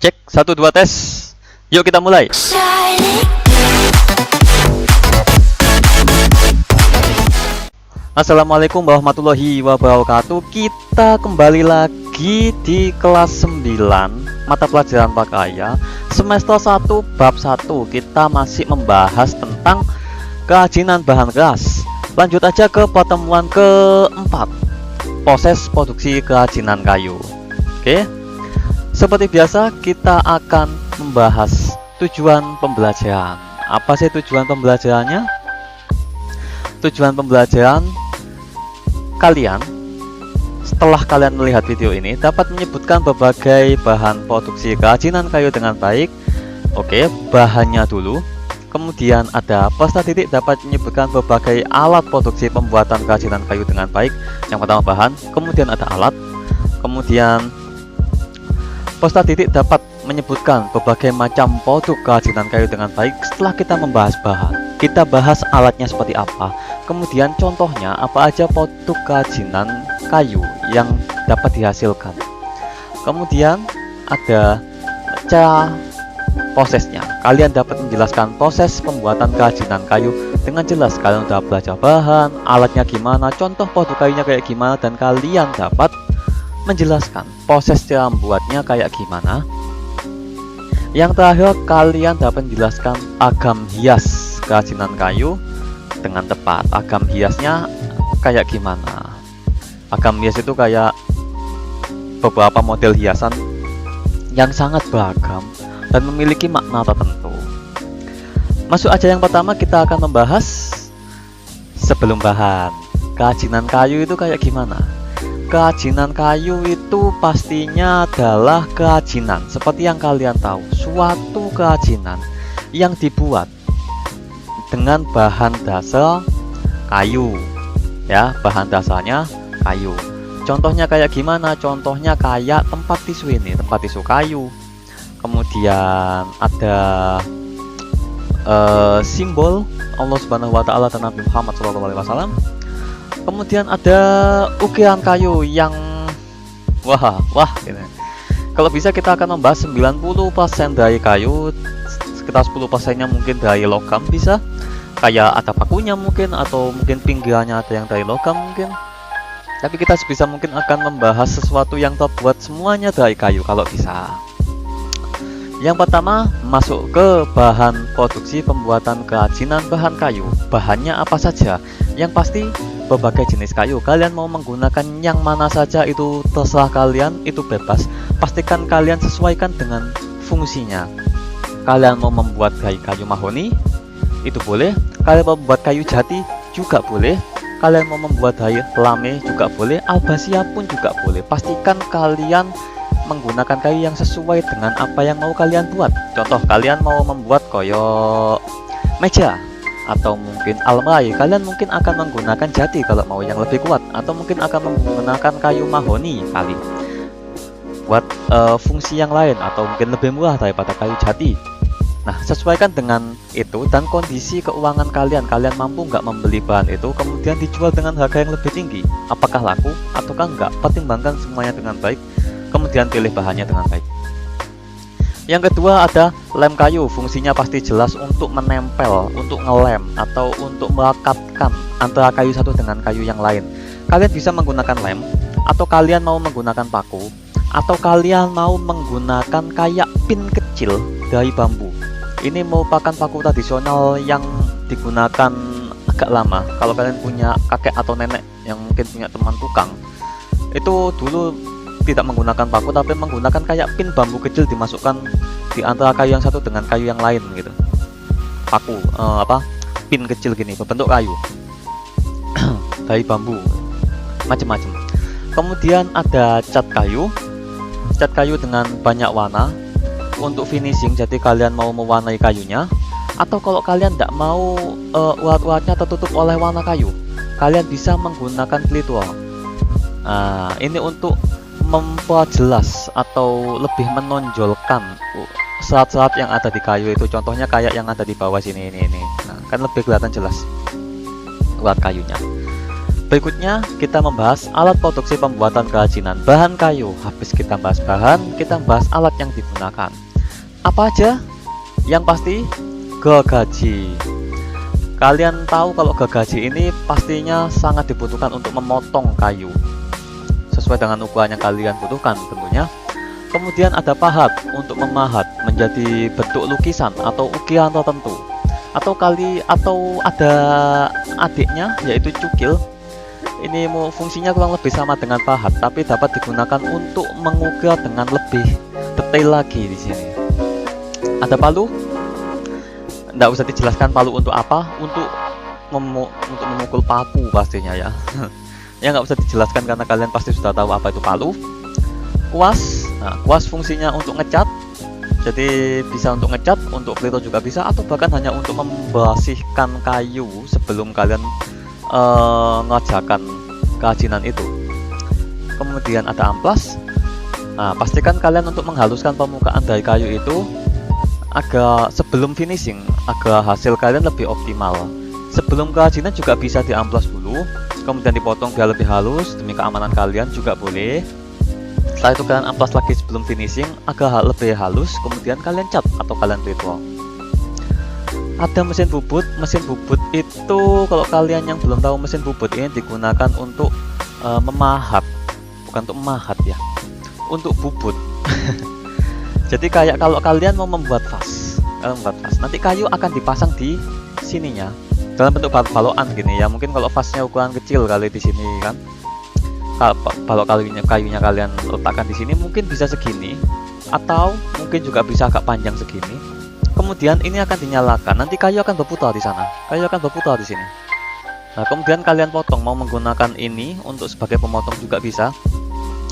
Cek, 1, 2, tes. Yuk kita mulai. Assalamualaikum warahmatullahi wabarakatuh. Kita kembali lagi di kelas 9 mata pelajaran Pakaya semester 1 bab 1. Kita masih membahas tentang kerajinan bahan keras. Lanjut aja ke pertemuan keempat, proses produksi kerajinan kayu. Oke, seperti biasa kita akan membahas tujuan pembelajaran. Apa sih tujuan pembelajarannya? Tujuan pembelajaran kalian setelah kalian melihat video ini dapat menyebutkan berbagai bahan produksi kerajinan kayu dengan baik. Oke, bahannya dulu. Kemudian ada peserta didik dapat menyebutkan berbagai alat produksi pembuatan kerajinan kayu dengan baik. Yang pertama bahan, kemudian ada alat. Kemudian peserta didik dapat menyebutkan berbagai macam produk kerajinan kayu dengan baik. Setelah kita membahas bahan, kita bahas alatnya seperti apa. Kemudian contohnya apa aja produk kerajinan kayu yang dapat dihasilkan. Kemudian ada cara prosesnya. Kalian dapat menjelaskan proses pembuatan kerajinan kayu dengan jelas. Kalian sudah belajar bahan, alatnya gimana, contoh produk kayunya kayak gimana, dan kalian dapat menjelaskan proses cara membuatnya kayak gimana. Yang terakhir, kalian dapat menjelaskan agam hias kerajinan kayu dengan tepat. Agam hiasnya kayak gimana? Agam hias itu kayak beberapa model hiasan yang sangat beragam dan memiliki makna tertentu. Masuk aja yang pertama, kita akan membahas sebelum bahan. Kerajinan kayu itu kayak gimana? Kerajinan kayu itu pastinya adalah kerajinan seperti yang kalian tahu, suatu kerajinan yang dibuat dengan bahan dasar kayu, ya, bahan dasarnya kayu. Contohnya kayak gimana? Contohnya kayak tempat tisu ini, tempat tisu kayu. Kemudian ada simbol Allah Subhanahu wa Ta'ala dan Nabi Muhammad SAW. Kemudian ada ukiran kayu yang wah gitu. Kalau bisa kita akan membahas 90% dari kayu, sekitar 10%-nya mungkin dari logam bisa. Kayak ada pakunya mungkin, atau mungkin pinggirannya ada yang dari logam mungkin. Tapi kita sebisa mungkin akan membahas sesuatu yang terbuat semuanya dari kayu kalau bisa. Yang pertama, masuk ke bahan produksi pembuatan kerajinan bahan kayu. Bahannya apa saja? Yang pasti berbagai jenis kayu. Kalian mau menggunakan yang mana saja itu terserah kalian, itu bebas. Pastikan kalian sesuaikan dengan fungsinya. Kalian mau membuat kayu mahoni, itu boleh. Kalian mau membuat kayu jati juga boleh. Kalian mau membuat kayu lame juga boleh. Albasia pun juga boleh. Pastikan kalian menggunakan kayu yang sesuai dengan apa yang mau kalian buat. Contoh, kalian mau membuat koyok meja atau mungkin almari, kalian mungkin akan menggunakan jati kalau mau yang lebih kuat, atau mungkin akan menggunakan kayu mahoni kali buat fungsi yang lain, atau mungkin lebih murah daripada kayu jati. Nah, sesuaikan dengan itu dan kondisi keuangan kalian. Kalian mampu nggak membeli bahan itu kemudian dijual dengan harga yang lebih tinggi? Apakah laku ataukah enggak? Pertimbangkan semuanya dengan baik, kemudian pilih bahannya dengan baik. Yang kedua ada lem kayu. Fungsinya pasti jelas, untuk menempel, untuk ngelem, atau untuk melekatkan antara kayu satu dengan kayu yang lain. Kalian bisa menggunakan lem, atau kalian mau menggunakan paku, atau kalian mau menggunakan kayak pin kecil dari bambu. Ini merupakan paku tradisional yang digunakan agak lama. Kalau kalian punya kakek atau nenek yang mungkin punya teman tukang, itu dulu tidak menggunakan paku tapi menggunakan kayak pin bambu kecil dimasukkan di antara kayu yang satu dengan kayu yang lain gitu. Paku pin kecil gini berbentuk kayu dari bambu, macam-macam. Kemudian ada cat kayu. Cat kayu dengan banyak warna untuk finishing, jadi kalian mau mewarnai kayunya, atau kalau kalian tidak mau urat-uratnya tertutup oleh warna kayu, kalian bisa menggunakan klitwal. Ini untuk memperjelas atau lebih menonjolkan serat-serat yang ada di kayu itu. Contohnya kayak yang ada di bawah sini ini. Nah, kan lebih kelihatan jelas urat kayunya. Berikutnya kita membahas alat produksi pembuatan kerajinan bahan kayu. Habis kita bahas bahan, kita bahas alat yang digunakan. Apa aja? Yang pasti gergaji. Kalian tahu kalau gergaji ini pastinya sangat dibutuhkan untuk memotong kayu sesuai dengan ukuran yang kalian butuhkan tentunya. Kemudian ada pahat untuk memahat menjadi bentuk lukisan atau ukiran tertentu. Atau ada adiknya yaitu cukil. Ini fungsinya kurang lebih sama dengan pahat, tapi dapat digunakan untuk mengukir dengan lebih detail lagi di sini. Ada palu, nggak usah dijelaskan palu untuk apa, untuk memukul paku pastinya ya. Ya nggak usah dijelaskan karena kalian pasti sudah tahu apa itu palu. Kuas, nah kuas fungsinya untuk ngecat, jadi bisa untuk ngecat, untuk pelito juga bisa, atau bahkan hanya untuk membersihkan kayu sebelum kalian ngerjakan kerajinan itu. Kemudian ada amplas. Nah, pastikan kalian untuk menghaluskan permukaan dari kayu itu agar sebelum finishing, agar hasil kalian lebih optimal. Sebelum kerajinan juga bisa diamplas dulu, kemudian dipotong biar lebih halus demi keamanan kalian juga boleh. Setelah itu kalian amplas lagi sebelum finishing agar lebih halus, kemudian kalian cat atau kalian pelito. Ada mesin bubut. Mesin bubut itu kalau kalian yang belum tahu, mesin bubut ini digunakan untuk memahat, bukan untuk memahat ya, untuk bubut. Jadi kayak kalau kalian mau membuat vas, nanti kayu akan dipasang di sininya dalam bentuk balokan gini ya. Mungkin kalau vasnya ukuran kecil kali di sini kan, kalau kayunya kalian letakkan di sini mungkin bisa segini, atau mungkin juga bisa agak panjang segini. Kemudian ini akan dinyalakan, nanti kayu akan berputar di sana, kayu akan berputar di sini. Nah, kemudian kalian potong, mau menggunakan ini untuk sebagai pemotong juga bisa,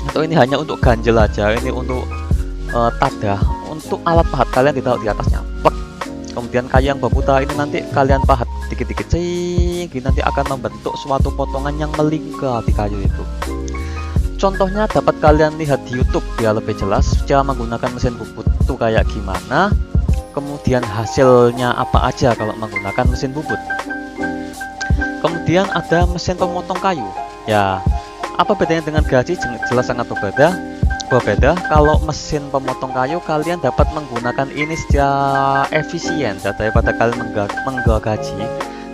atau ini hanya untuk ganjel aja, ini untuk tadah, untuk alat pahat kalian ditaruh di atasnya. Plek. Kemudian kayu yang berputar ini nanti kalian pahat dikit-dikit, nanti akan membentuk suatu potongan yang melingkar di kayu itu. Contohnya dapat kalian lihat di YouTube biar lebih jelas cara menggunakan mesin bubut itu kayak gimana. Kemudian hasilnya apa aja kalau menggunakan mesin bubut. Kemudian ada mesin pemotong kayu. Ya, apa bedanya dengan gergaji? Jelas sangat berbeda. Kalau mesin pemotong kayu kalian dapat menggunakan ini secara efisien daripada kalian menggergaji.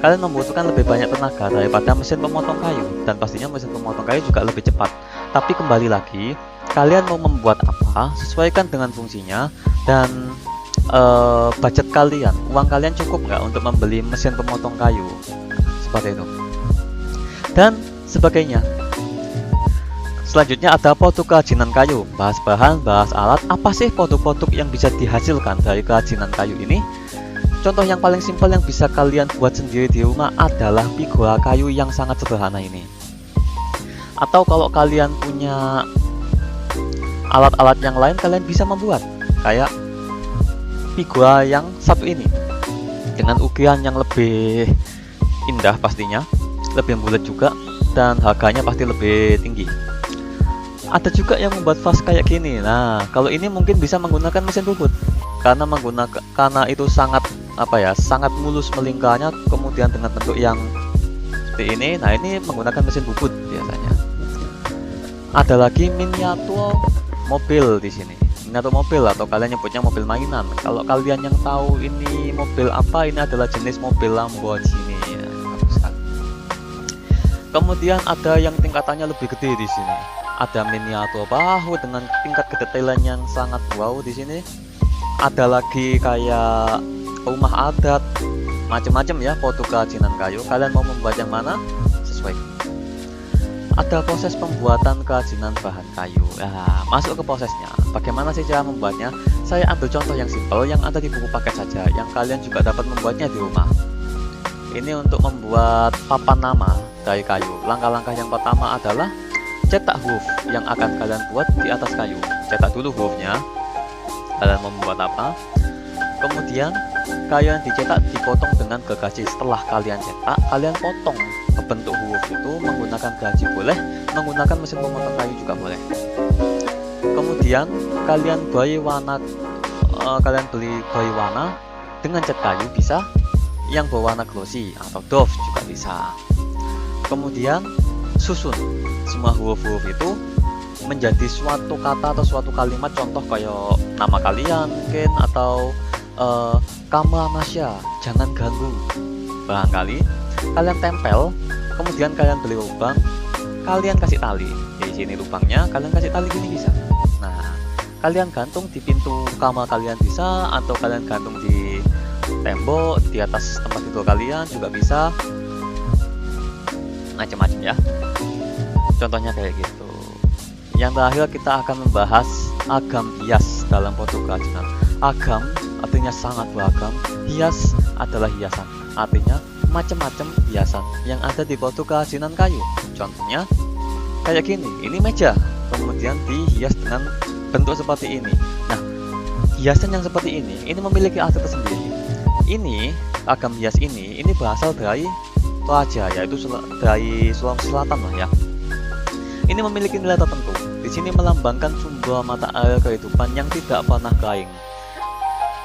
Kalian membutuhkan lebih banyak tenaga daripada mesin pemotong kayu, dan pastinya mesin pemotong kayu juga lebih cepat. Tapi kembali lagi, kalian mau membuat apa, sesuaikan dengan fungsinya dan budget kalian, uang kalian cukup nggak untuk membeli mesin pemotong kayu seperti itu dan sebagainya. Selanjutnya ada produk kerajinan kayu. Bahas bahan, bahas alat. Apa sih produk-produk yang bisa dihasilkan dari kerajinan kayu ini? Contoh yang paling simpel yang bisa kalian buat sendiri di rumah adalah figura kayu yang sangat sederhana ini. Atau kalau kalian punya alat-alat yang lain, kalian bisa membuat kayak figura yang satu ini dengan ukiran yang lebih indah pastinya, lebih bulat juga, dan harganya pasti lebih tinggi. Ada juga yang membuat vas kayak gini. Nah, kalau ini mungkin bisa menggunakan mesin bubut karena itu sangat sangat mulus melingkarnya, kemudian dengan bentuk yang seperti ini. Nah, ini menggunakan mesin bubut biasanya. Ada lagi miniatur mobil di sini. Miniatur mobil atau kalian nyebutnya mobil mainan. Kalau kalian yang tahu ini mobil apa, ini adalah jenis mobil Lamborghini ya. Kemudian ada yang tingkatannya lebih gede di sini. Ada miniatur bahu dengan tingkat kedetailan yang sangat wow di sini. Ada lagi kayak rumah adat, macam-macam ya produk kerajinan kayu. Kalian mau membuat yang mana? Sesuai. Ada proses pembuatan kerajinan bahan kayu. Nah, masuk ke prosesnya. Bagaimana sih cara membuatnya? Saya ambil contoh yang simpel yang ada di buku paket saja, yang kalian juga dapat membuatnya di rumah. Ini untuk membuat papan nama dari kayu. Langkah-langkah yang pertama adalah cetak huruf yang akan kalian buat di atas kayu. Cetak dulu hurufnya. Kalian mau membuat apa? Kemudian kayu yang dicetak dipotong dengan gergaji. Setelah kalian cetak, kalian potong bentuk huruf itu menggunakan gergaji boleh, menggunakan mesin pemotong kayu juga boleh. Kemudian kalian beri warna, beli warna dengan cat kayu bisa, yang berwarna glossy atau doff juga bisa. Kemudian susun semua huruf-huruf itu menjadi suatu kata atau suatu kalimat, contoh kayak nama kalian mungkin, atau Kamal Nasya, jangan ganggu. Barangkali kalian tempel, kemudian kalian beli lubang, kalian kasih tali di sini lubangnya, kalian kasih tali gini bisa. Nah, kalian gantung di pintu kamar kalian bisa, atau kalian gantung di tembok di atas tempat tidur kalian juga bisa, macam-macam ya. Contohnya kayak gitu. Yang terakhir kita akan membahas agam hias dalam produk kerajinan. Agam artinya sangat beragam, hias adalah hiasan, artinya macam-macam hiasan yang ada di produk kerajinan kayu. Contohnya kayak gini, ini meja, kemudian dihias dengan bentuk seperti ini. Nah, hiasan yang seperti ini memiliki arti tersendiri. Ini agam hias ini berasal dari Toraja, yaitu dari Sulawesi Selatan lah ya. Ini memiliki nilai tertentu. Di sini melambangkan sumber mata air kehidupan yang tidak pernah kering.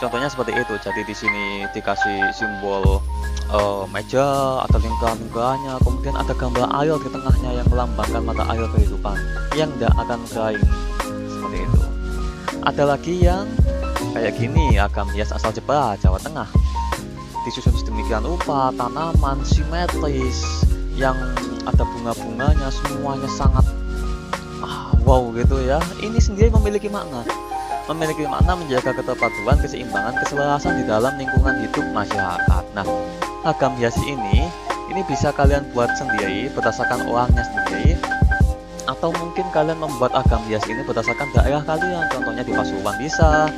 Contohnya seperti itu. Jadi di sini dikasih simbol meja atau lingkaran-lingkarannya, kemudian ada gambar air di tengahnya yang melambangkan mata air kehidupan yang tidak akan kering. Seperti itu. Ada lagi yang kayak gini, agam hias asal Jepara, Jawa Tengah. Disusun sedemikian rupa, tanaman simetris yang ada bunga-bunganya, semuanya sangat wow gitu ya. Ini sendiri memiliki makna menjaga keterpaduan, keseimbangan, keselarasan di dalam lingkungan hidup masyarakat. Nah, agam hias ini bisa kalian buat sendiri berdasarkan orangnya sendiri, atau mungkin kalian membuat agam hias ini berdasarkan daerah kalian. Contohnya di Pasuruan bisa,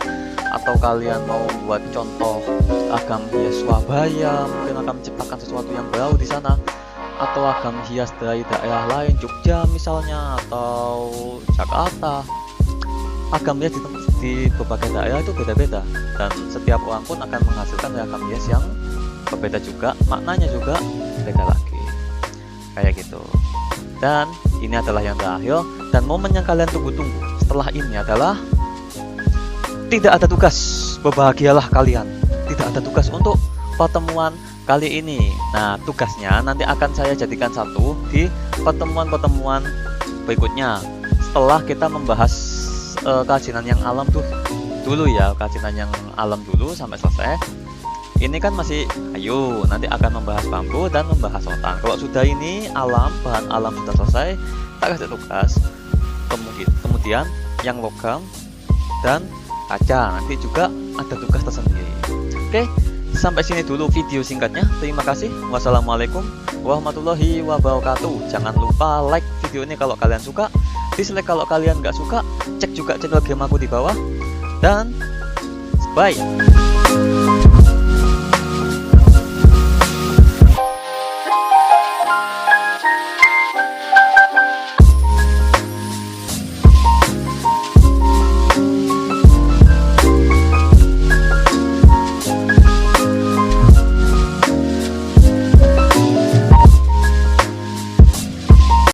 atau kalian mau buat contoh agam hias Surabaya, mungkin akan menciptakan sesuatu yang baru di sana, atau agam hias dari daerah lain, Jogja misalnya, atau Jakarta. Agam hias di berbagai daerah itu beda-beda, dan setiap orang pun akan menghasilkan agam hias yang berbeda juga, maknanya juga beda lagi, kayak gitu. Dan ini adalah yang terakhir, dan momen yang kalian tunggu-tunggu setelah ini adalah tidak ada tugas. Berbahagialah kalian, tidak ada tugas untuk pertemuan kali ini. Nah, tugasnya nanti akan saya jadikan satu di pertemuan-pertemuan berikutnya, setelah kita membahas kerajinan yang alam dulu ya, kerajinan yang alam dulu sampai selesai. Ini kan masih kayu, nanti akan membahas bambu dan membahas rotan. Kalau sudah ini alam, bahan alam sudah selesai, tak kasih tugas. Kemudian yang logam dan kaca, nanti juga ada tugas tersendiri. Oke, sampai sini dulu video singkatnya. Terima kasih. Wassalamualaikum warahmatullahi wabarakatuh. Jangan lupa like video ini kalau kalian suka, dislike kalau kalian nggak suka, cek juga channel game aku di bawah, dan bye.